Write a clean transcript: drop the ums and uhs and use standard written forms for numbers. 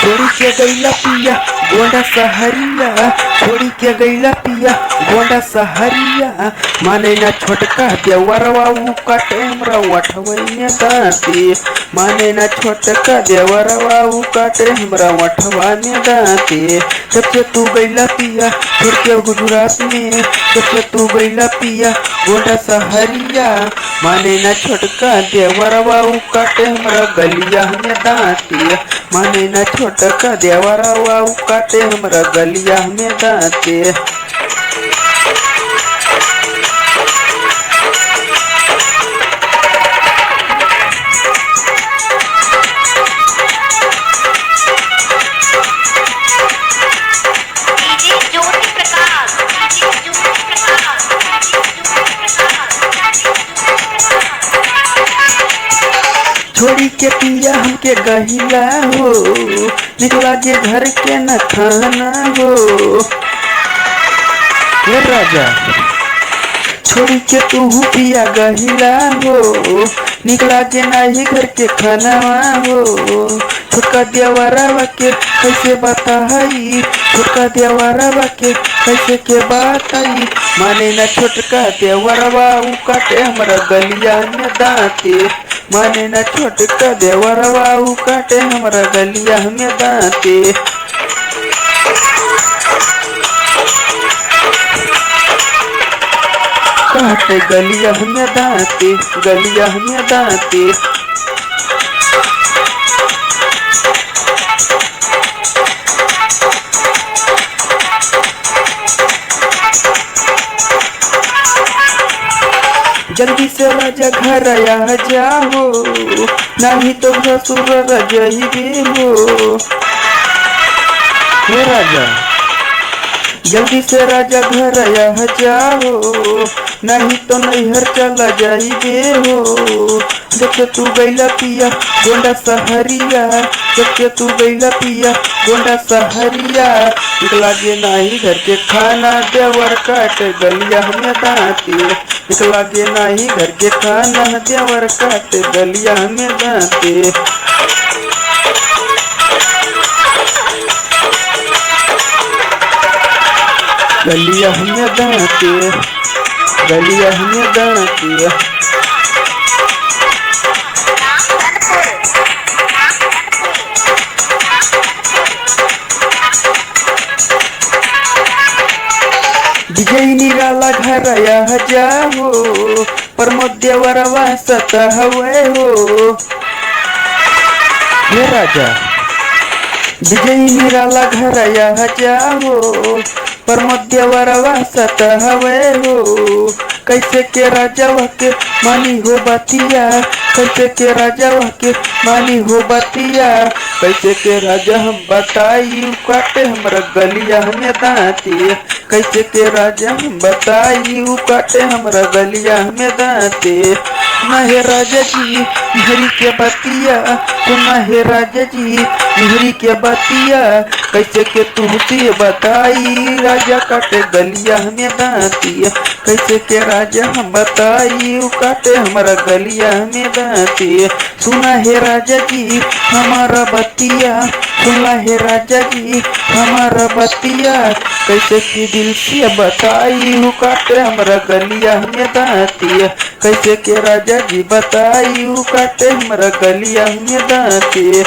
छोड़ी के गैला पिया गोंडा सहरिया, छोड़ी के गैला पिया गोंडा सहरिया। माने ना छोटका देवरवा ऊ काटे हमरा वठवैया दांती, माने ना छोटका देवरवा ऊ काटे हमरा वठवा में दांती। जब से तू गैला पिया छोड़ के गुजरात में, जब से तू गैला पिया गोंडा सहरिया। माने ना छोटका देवरवा ऊ काटे हमरा गलिया में दांती, माने ना छोटका देवरवा ऊ काटे हमरा गलिया में दांती। छोड़ी के पिया हमके गहिला हो, निकला के घर के न खाना हो। हे राजा छोड़ी के तू पिया गहिला हो, निकला के नहीं घर के खाना हो। छोटका देवरवा के कैसे बताई, छोटका देवरवा के कैसे के बताई। माने ना छोटका देवरवा ऊ काटे हमरा गलिया में दांती, माने ना छोटका देवरवा ऊ काटे हमरा गलिया में दांती। काटे गलिया में दांती, गलिया में दांती। जल्दी से राजा घर आ जाओ, नहीं तो ससुर रजइबे हो। हे राजा जल्दी से राजा घर आ जाओ, नहीं तो नैहर चला जाइबे हो। जब से तू गैला पिया गोंडा सहरिया, जब से तू गैला पिया गोंडा सहरिया। निकला के नहीं घर के खाना देवर काट गलिया में दांती, निकला के नहीं घर के खाना देवर काट गलिया में दांती। गलिया में दांती, गलिया में दांती। विजय निराला घर आ जाओ, प्रमोद देवरवा सतहवे हो। हे राजा विजय निराला घर आ जाओ, प्रमोद देवरवा सतहवे हो। कैसे के राजा के मानी हो बतिया, कैसे के राजा के मानी हो बतिया। कैसे के राजा हम बताई काटे हमरा गलिया में दांती, कैसे के राजा हम बताई काटे हमरा गलिया में दांती। नहे राजा जी मेहरी के बतिया, सुना है राजा जी मेहरी के बतिया। कैसे के तुमसे बताई राजा काटे गलिया में दांती, कैसे के राजा हम बताई काटे हमारा गलिया में दांती। सुना है राजा जी हमारा बतिया, सुना है राजा जी हमारा बतिया। कैसे की दिल से बताई काटे हमारा गलिया में दांती, कैसे के राजा जी बताई काटे हमारा गलिया में दांती।